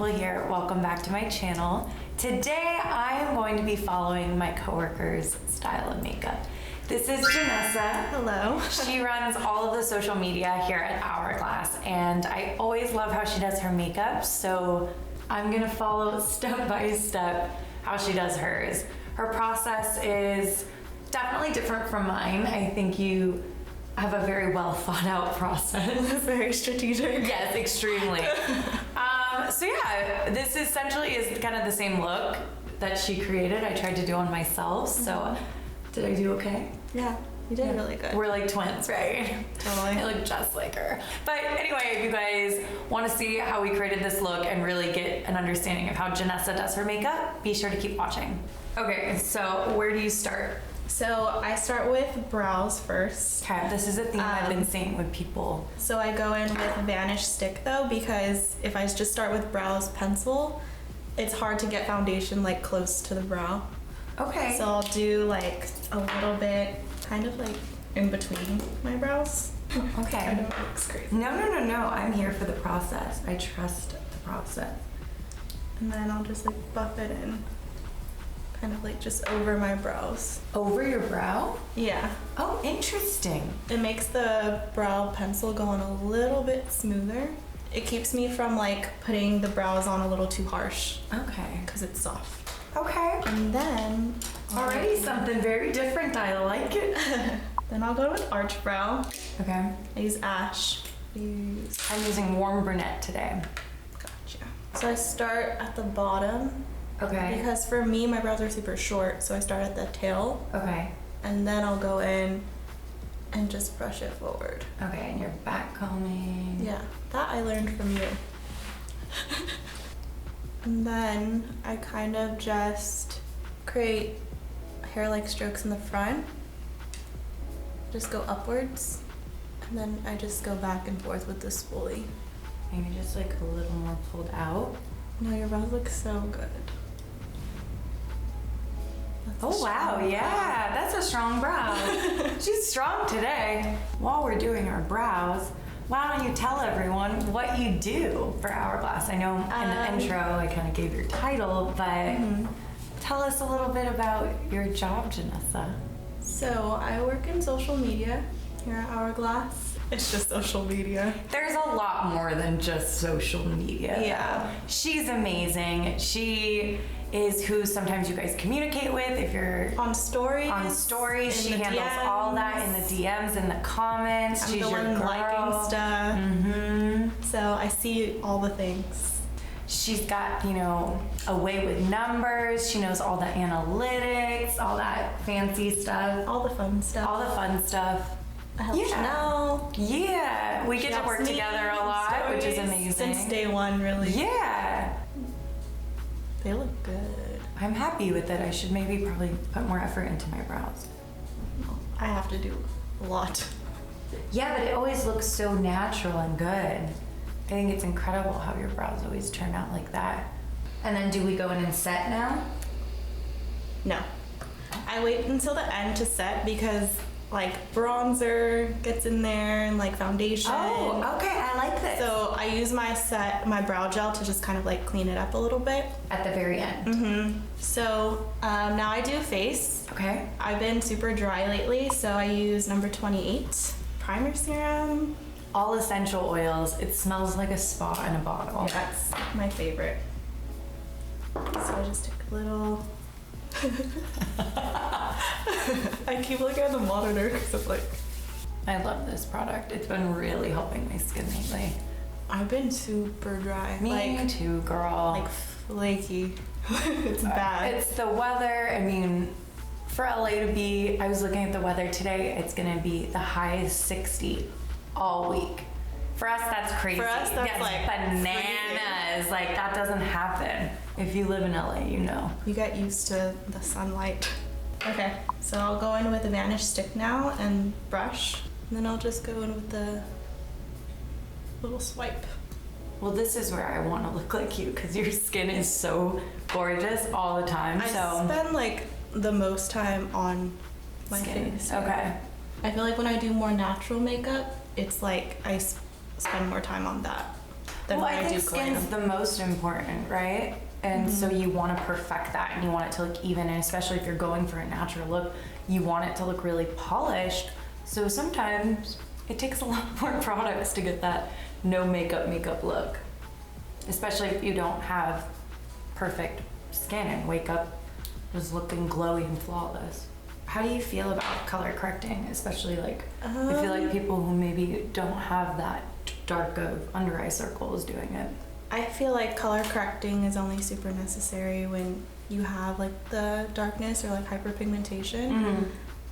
Here. Welcome back to my channel. Today I am going to be following my coworker's style of makeup. This is Janessa. Hello. She runs all of the social media here at Hourglass, and I always love how she does her makeup, so I'm gonna follow step by step how she does hers. Her process is definitely different from mine. I think you have a very well thought out process. Very strategic. Yes, extremely. So yeah, this essentially is kind of the same look that she created. I tried to do on myself, so did I do okay? Yeah, you did really good. We're like twins, right? Totally. I look just like her. But anyway, if you guys want to see how we created this look and really get an understanding of how Janessa does her makeup, be sure to keep watching. Okay, so where do you start? So I start with brows first. Okay, this is a theme I've been seeing with people. So I go in with Vanish Stick though, because if I just start with brows pencil, it's hard to get foundation like close to the brow. Okay. So I'll do like a little bit, kind of like in between my brows. Okay. I know it looks crazy. No. I'm here for the process. I trust the process. And then I'll just like buff it in. Kind of like just over my brows. Over your brow? Yeah. Oh, interesting. It makes the brow pencil go on a little bit smoother. It keeps me from like putting the brows on a little too harsh. Okay. Because it's soft. Okay. And then... Already something very different. I like it. Then I'll go with arch brow. Okay. I use Ash. I'm using warm brunette today. Gotcha. So I start at the bottom. Okay. Because for me, my brows are super short, so I start at the tail. Okay. And then I'll go in and just brush it forward. Okay, and you're back combing. Yeah, that I learned from you. And then I kind of just create hair-like strokes in the front. Just go upwards. And then I just go back and forth with the spoolie. Maybe just like a little more pulled out. No, your brows look so good. Oh wow, yeah, that's a strong brow. She's strong today. While we're doing our brows, why don't you tell everyone what you do for Hourglass? I know in the intro I kind of gave your title, but tell us a little bit about your job, Janessa. So I work in social media here at Hourglass. It's just social media. There's a lot more than just social media. Yeah. She's amazing. She is who sometimes you guys communicate with if you're on stories. She handles DMs. All that in the DMs, in the comments. She's the one girl. liking stuff. So I see all the things. She's got, a way with numbers. She knows all the analytics, all that fancy stuff. All the fun stuff. I help Chanel. Yeah, we get to work together a lot, which is amazing. Since day one, really. Yeah. They look good. I'm happy with it. I should probably put more effort into my brows. I have to do a lot. Yeah, but it always looks so natural and good. I think it's incredible how your brows always turn out like that. And then do we go in and set now? No. I wait until the end to set because like bronzer gets in there and like foundation. Oh, okay, I like this. So I use my brow gel to just kind of like clean it up a little bit. At the very end. So now I do face. Okay. I've been super dry lately, so I use number 28 primer serum. All essential oils. It smells like a spa in a bottle. Yeah, that's my favorite. So I just take a little. I keep looking at the monitor because it's like... I love this product. It's been really helping my skin lately. I've been super dry. Me too, girl. Like flaky. It's bad. It's the weather. I mean, for LA to be, I was looking at the weather today, it's gonna be the high is 60 all week. For us, that's crazy. For us, that's like bananas. Like, that doesn't happen. If you live in LA, you know. You get used to the sunlight. Okay, so I'll go in with the Vanish Stick now and brush. And then I'll just go in with the little swipe. Well, this is where I want to look like you because your skin is so gorgeous all the time. I spend like the most time on my face. Okay. I feel like when I do more natural makeup, it's like I spend more time on that than Well, when I I do think glam. skin's the most important, right? And so you want to perfect that, and you want it to look even, and especially if you're going for a natural look, you want it to look really polished. So sometimes it takes a lot more products to get that no makeup look, especially if you don't have perfect skin and wake up just looking glowy and flawless. How do you feel about color correcting, especially like I feel like people who maybe don't have that dark of under eye circles doing it? I feel like color correcting is only super necessary when you have like the darkness or like hyperpigmentation.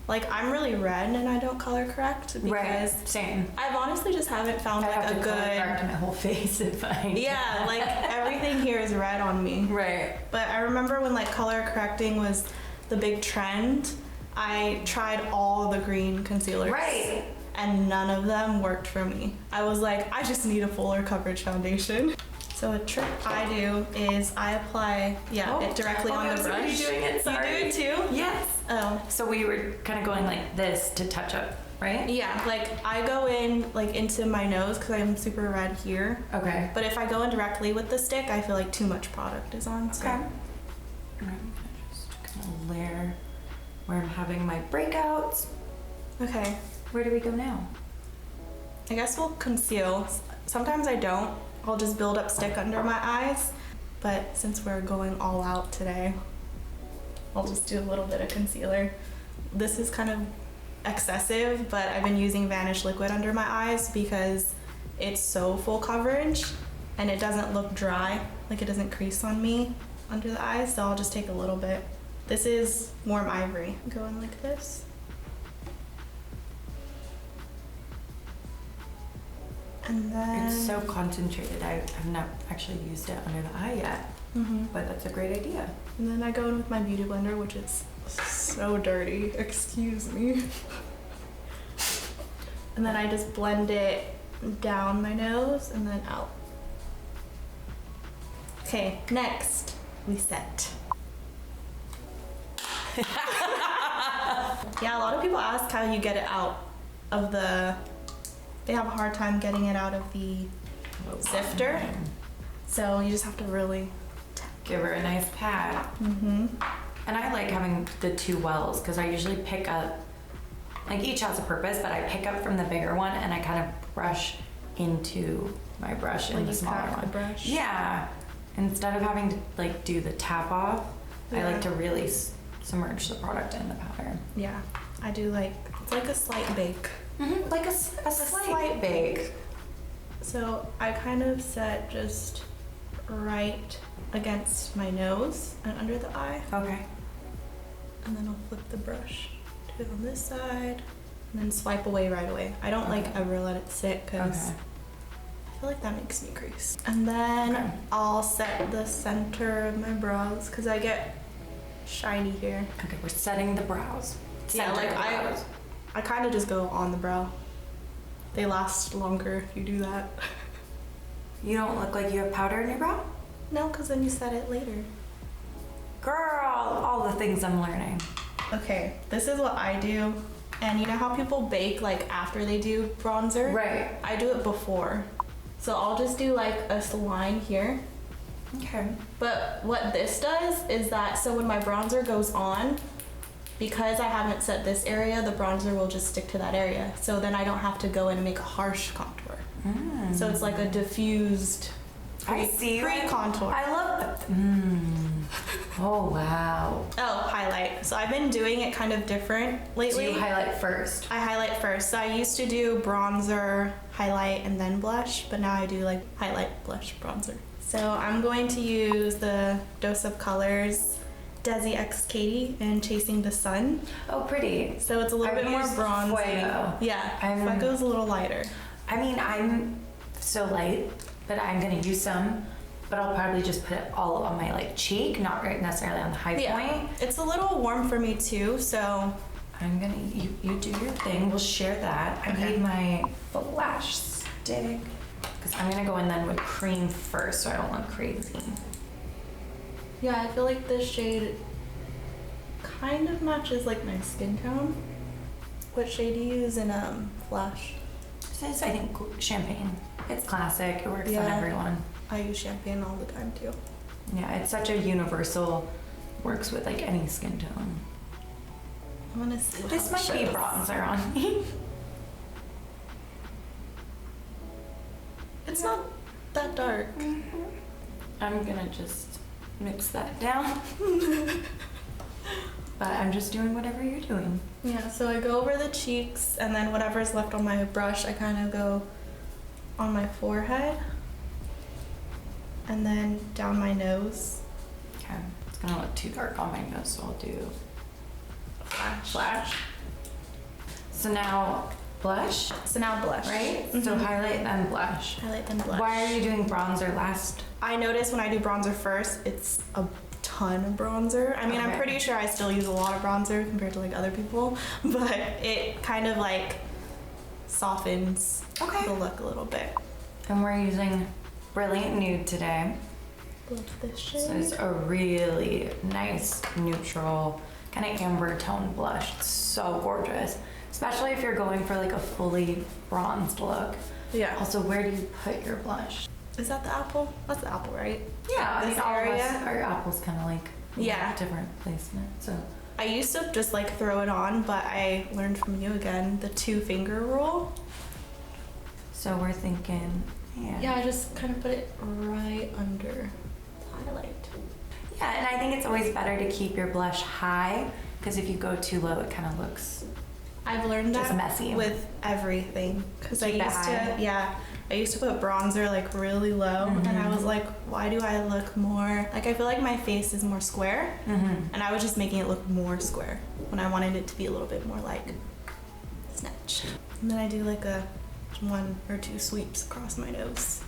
Like I'm really red and I don't color correct because Right, same. I've honestly just haven't found I like have a to color correct good. my whole face if I Yeah, like everything here is red on me. Right. But I remember when like color correcting was the big trend, I tried all the green concealers. Right. And none of them worked for me. I was like, I just need a fuller coverage foundation. So a trick I do is I apply it directly on the brush. Are you doing it? Sorry. You do it too? Yes. Oh. So we were kind of going like this to touch up, right? Yeah, like I go in like into my nose because I'm super red here. Okay. But if I go in directly with the stick, I feel like too much product is on. So. Okay. And I'm gonna just kind of layer where I'm having my breakouts. Okay. Where do we go now? I guess we'll conceal. Sometimes I don't. I'll just build up stick under my eyes. But since we're going all out today, I'll just do a little bit of concealer. This is kind of excessive, but I've been using Vanish liquid under my eyes because it's so full coverage and it doesn't look dry. Like it doesn't crease on me under the eyes, so I'll just take a little bit. This is warm ivory. Go in like this. And then... It's so concentrated. I've not actually used it under the eye yet, but that's a great idea. And then I go in with my beauty blender, which is so dirty. Excuse me. And then I just blend it down my nose and then out. Okay, next we set. Yeah, a lot of people ask how you get it out of the... They have a hard time getting it out of the sifter. So you just have to really... Give her a nice pat. And I like having the two wells because I usually pick up, like each has a purpose, but I pick up from the bigger one and I kind of brush into my brush in the smaller one. The brush. Yeah. Instead of having to like do the tap off, I like to really submerge the product in the powder. Yeah, I do like, it's like a slight bake. Like a slight bake. So I kind of set just right against my nose and under the eye. Okay. And then I'll flip the brush, do it on this side, and then swipe away right away. I don't like ever let it sit because I feel like that makes me crease. And then I'll set the center of my brows because I get shiny here. Okay, we're setting the brows. Yeah, like I kind of just go on the brow. They last longer if you do that. You don't look like you have powder in your brow? No, because then you set it later. Girl, all the things I'm learning. Okay, this is what I do. And you know how people bake like after they do bronzer? Right. I do it before. So I'll just do like a line here. Okay. But what this does is that, so when my bronzer goes on, because I haven't set this area, the bronzer will just stick to that area. So then I don't have to go in and make a harsh contour. So it's like a diffused pre-contour. I love it. Oh, wow. Oh, highlight. So I've been doing it kind of different lately. Do you highlight first? I highlight first. So I used to do bronzer, highlight, and then blush, but now I do like highlight, blush, bronzer. So I'm going to use the Dose of Colors Desi X Katie and Chasing the Sun. Oh, pretty. So it's a little bit more bronzy. Fuego. Yeah, Fuego's a little lighter. I mean, I'm so light, but I'm gonna use some, but I'll probably just put it all on my like cheek, not right necessarily on the high point. It's a little warm for me too, so I'm gonna, you do your thing, we'll share that. I need my flash stick, because I'm gonna go in then with cream first so I don't look crazy. yeah, I feel like this shade kind of matches like my skin tone. What shade do you use in Flash? This is, I think, champagne. It's classic. It works on Yeah. everyone. I use champagne all the time too. Yeah, it's such a universal, works with like any skin tone. I want to see This how it might be shows. bronzer on me. It's not that dark. I'm gonna just mix that down. But I'm just doing whatever you're doing. Yeah, so I go over the cheeks, and then whatever's left on my brush, I kind of go on my forehead, and then down my nose. Okay, it's gonna look too dark on my nose, so I'll do flash. So now blush, So now blush. right? So Mhm. highlight then blush. Highlight then blush. Why are you doing bronzer last? I notice when I do bronzer first, it's a ton of bronzer. I mean, I'm Okay. pretty sure I still use a lot of bronzer compared to like other people, but it kind of like softens Okay. the look a little bit. And we're using Brilliant Nude today. Love this So shade. it's a really nice, neutral, kind of amber tone blush. It's so gorgeous, especially if you're going for like a fully bronzed look. Yeah. Also, where do you put your blush? Is that the apple? That's the apple, right? Yeah, I This mean, all of us, area? our apple's kind of like Yeah. different placement. So I used to just like throw it on, but I learned from you again the 2-finger rule. we're thinking, Yeah, I just kind of put it right under the highlight. Yeah, and I think it's always better to keep your blush high because if you go too low, it kind of looks. I've learned Just that messy. with everything because I Keep it used high. to, yeah, I used to put bronzer like really low, and I was like, why do I look more like I feel like my face is more square, and I was just making it look more square when I wanted it to be a little bit more like snatch. And then I do like a 1 or 2 sweeps across my nose.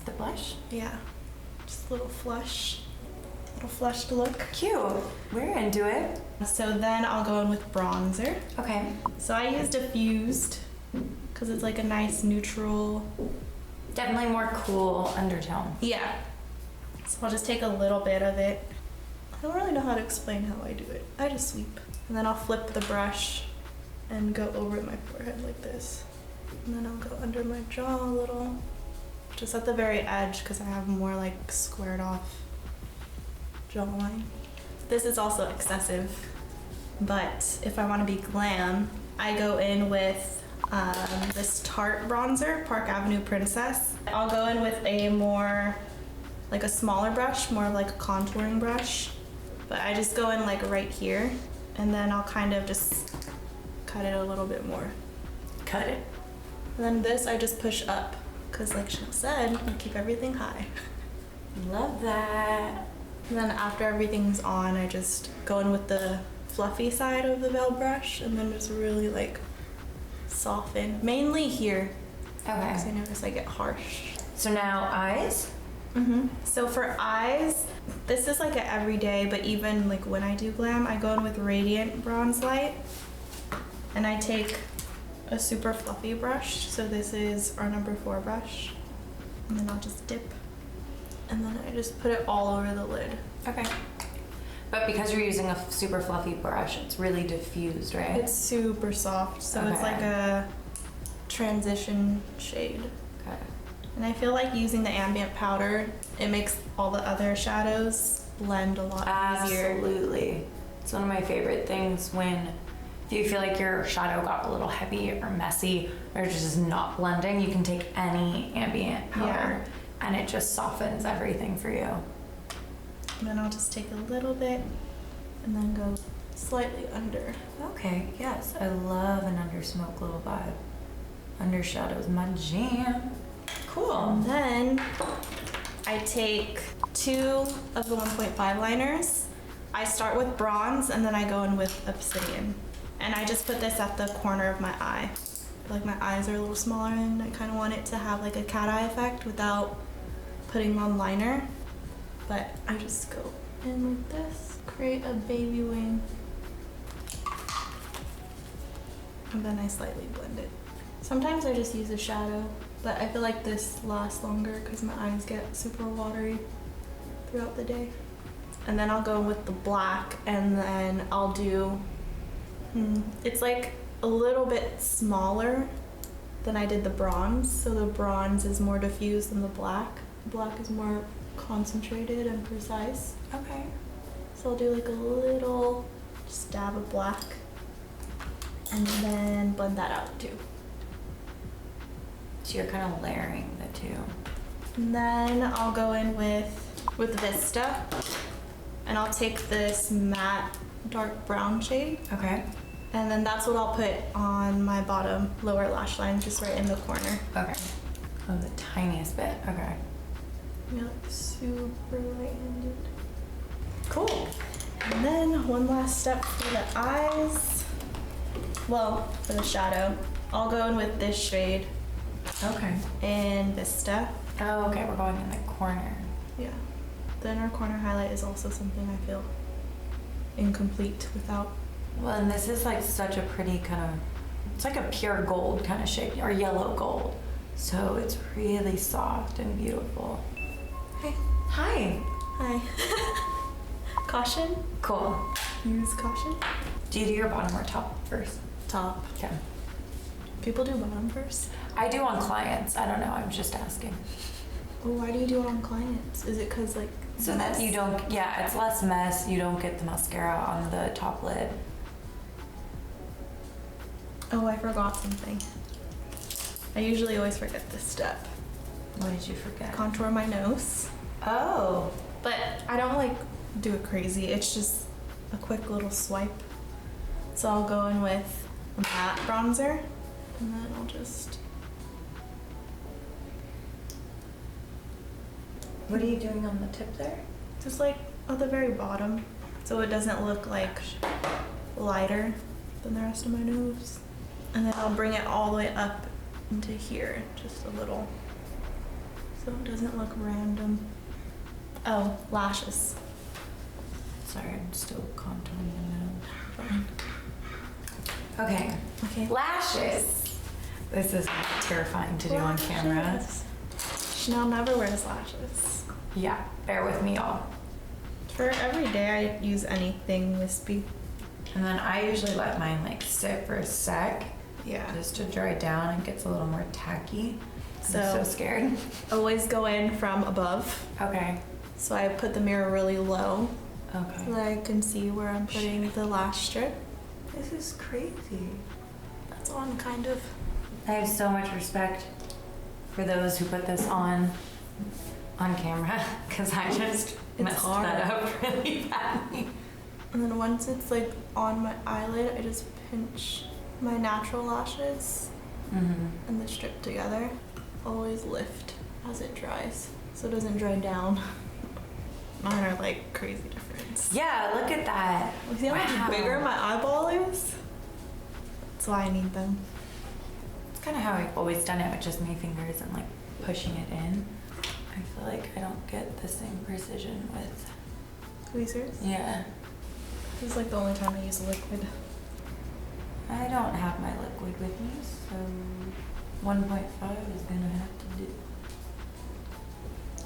The blush. Yeah, just a little flushed look. Cute. We're into it. So then I'll go in with bronzer. Okay. So I use diffused because it's like a nice neutral. Definitely more cool undertone. Yeah. So I'll just take a little bit of it. I don't really know how to explain how I do it. I just sweep. And then I'll flip the brush and go over my forehead like this. And then I'll go under my jaw a little. Just at the very edge because I have more like squared off jawline. This is also excessive, but if I want to be glam, I go in with this Tarte bronzer, Park Avenue Princess. I'll go in with a more, like a smaller brush, more of like a contouring brush, but I just go in like right here, and then I'll kind of just cut it a little bit more. Cut it. And then this I just push up, because like Chanel said, you keep everything high. Love that. And then after everything's on, I just go in with the fluffy side of the veil brush and then just really like soften, mainly here, because I Okay. notice I get harsh. So now eyes. So for eyes, this is like an everyday, but even like when I do glam, I go in with Radiant Bronze Light, and I take a super fluffy brush. So this is our number 4 brush, and then I'll just dip, and then I just put it all over the lid. Okay. But because you're using a super fluffy brush, it's really diffused, right? It's super soft, so it's Okay. like a transition shade. Okay. And I feel like using the ambient powder, it makes all the other shadows blend a lot easier. Absolutely. It's one of my favorite things when if you feel like your shadow got a little heavy or messy or just not blending, you can take any ambient powder and it just softens everything for you. And then I'll just take a little bit and then go slightly under. Okay, yes, I love an under smoke little vibe. Undershadow's my jam. Cool. And then I take 2 of the 1.5 liners. I start with bronze and then I go in with obsidian. And I just put this at the corner of my eye. I feel like my eyes are a little smaller and I kind of want it to have like a cat eye effect without putting on liner. But I just go in with this, create a baby wing. And then I slightly blend it. Sometimes I just use a shadow, but I feel like this lasts longer because my eyes get super watery throughout the day. And then I'll go with the black, and then I'll do, it's like a little bit smaller than I did the bronze. So the bronze is more diffused than the black. The black is more concentrated and precise. Okay. So I'll do like a little dab of black and then blend that out too. So you're kind of layering the two. And then I'll go in with Vista, and I'll take this matte dark brown shade, Okay. and then that's what I'll put on my bottom lower lash line, just right in the corner. Okay. Oh, the tiniest bit. Okay. Yeah, like super light-handed. Cool. And then one last step for the eyes. Well, for the shadow, I'll go in with this shade Okay. in Vista. Oh, okay. We're going in the corner. Yeah. The inner corner highlight is also something I feel incomplete without. Well, and this is like such a pretty kind of, it's like a pure gold kind of shape, or yellow gold. So it's really soft and beautiful. Hey. Hi. Hi. Caution. Cool. Use caution. Do you do your bottom or top first? Top. Okay. People do bottom first. I do on clients. I don't know. I'm just asking. Well, why do you do it on clients? Is it because like So that you don't, yeah, it's less mess. You don't get the mascara on the top lid. Oh, I forgot something. I usually always forget this step. What did you forget? Contour my nose. Oh. But I don't like do it crazy. It's just a quick little swipe. So I'll go in with a matte bronzer, and then I'll just. What are you doing on the tip there? Just like at the very bottom, so it doesn't look like lighter than the rest of my nose. And then I'll bring it all the way up into here, just a little, so it doesn't look random. Oh, lashes. Sorry, I'm still contouring the nose. Okay. Okay. Lashes. This is terrifying to do on camera. Lashes. Chanel never wears lashes. Yeah, bear with me, y'all. For every day, I use anything wispy. And then I usually let mine like sit for a sec, Yeah. just to dry down. It gets a little more tacky. I'm so scared. Always go in from above. Okay. So I put the mirror really low so Okay. that I can see where I'm putting the lash strip. This is crazy. That's on kind of. I have so much respect for those who put this on camera, because I just messed hard. that up really badly. And then once it's like on my eyelid, I just pinch my natural lashes Mm-hmm. and the strip together. Always lift as it dries so it doesn't dry down. Mine are like crazy difference. Yeah, look at that. See how much bigger my eyeball is? That's why I need them. It's kind of how I've always done it with just my fingers and like pushing it in. I feel like I don't get the same precision with, Tweezers. yeah. This is like the only time I use liquid. I don't have my liquid with me, so 1.5 is gonna have to do.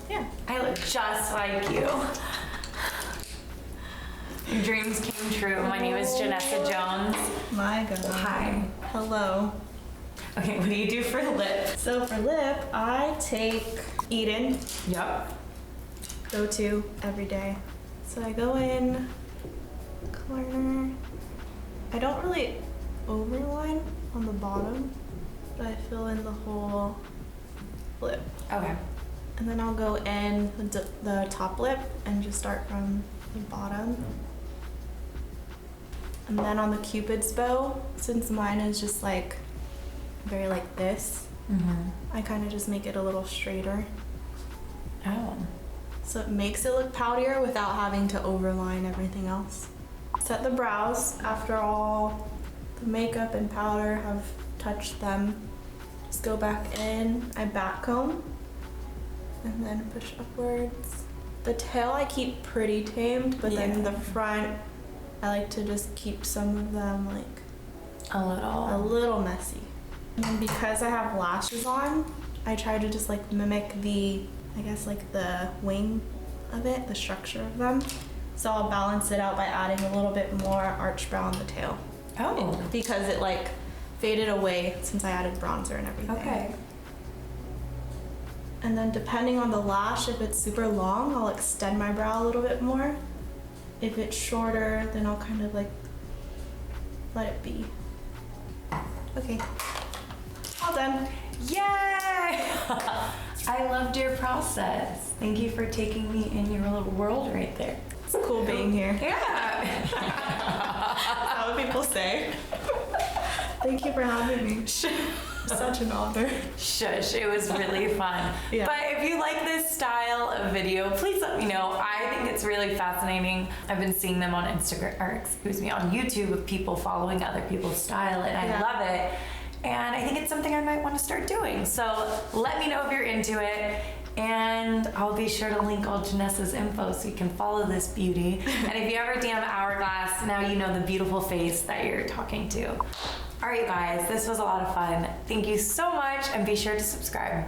Yeah. I look just like you. Your dreams came true. My name is Janessa Jones. My God. Hi. Hello. Okay, what do you do for lips? So for lip, I take Eden, Yup. go-to every day. So I go in corner. I don't really overline on the bottom, but I fill in the whole lip. Okay. And then I'll go in the top lip and just start from the bottom. And then on the Cupid's bow, since mine is just like very like this, Mm-hmm. I kind of just make it a little straighter. Oh. So it makes it look poutier without having to overline everything else. Set the brows after all the makeup and powder have touched them. Just go back in, I back comb, and then push upwards. The tail I keep pretty tamed, but then Yeah. the front, I like to just keep some of them like A a little. little messy. And because I have lashes on, I try to just like mimic the, I guess like the wing of it, the structure of them. So I'll balance it out by adding a little bit more arch brow on the tail. Oh. Because it like faded away since I added bronzer and everything. Okay. And then depending on the lash, if it's super long, I'll extend my brow a little bit more. If it's shorter, then I'll kind of like let it be. Okay, all done. Yay! I loved your process. Thank you for taking me in your little world right there. It's cool being here. Yeah. That's what people say. Thank you for having me. Such an honor. Shush, it was really fun. Yeah. But if you like this style of video, please let me know. I think it's really fascinating. I've been seeing them on Instagram, or excuse me, on YouTube of people following other people's style, and I love it. And I think it's something I might want to start doing. So let me know if you're into it. And I'll be sure to link all Janessa's info so you can follow this beauty. And if you ever DM Hourglass, now you know the beautiful face that you're talking to. All right, guys, this was a lot of fun. Thank you so much, and be sure to subscribe.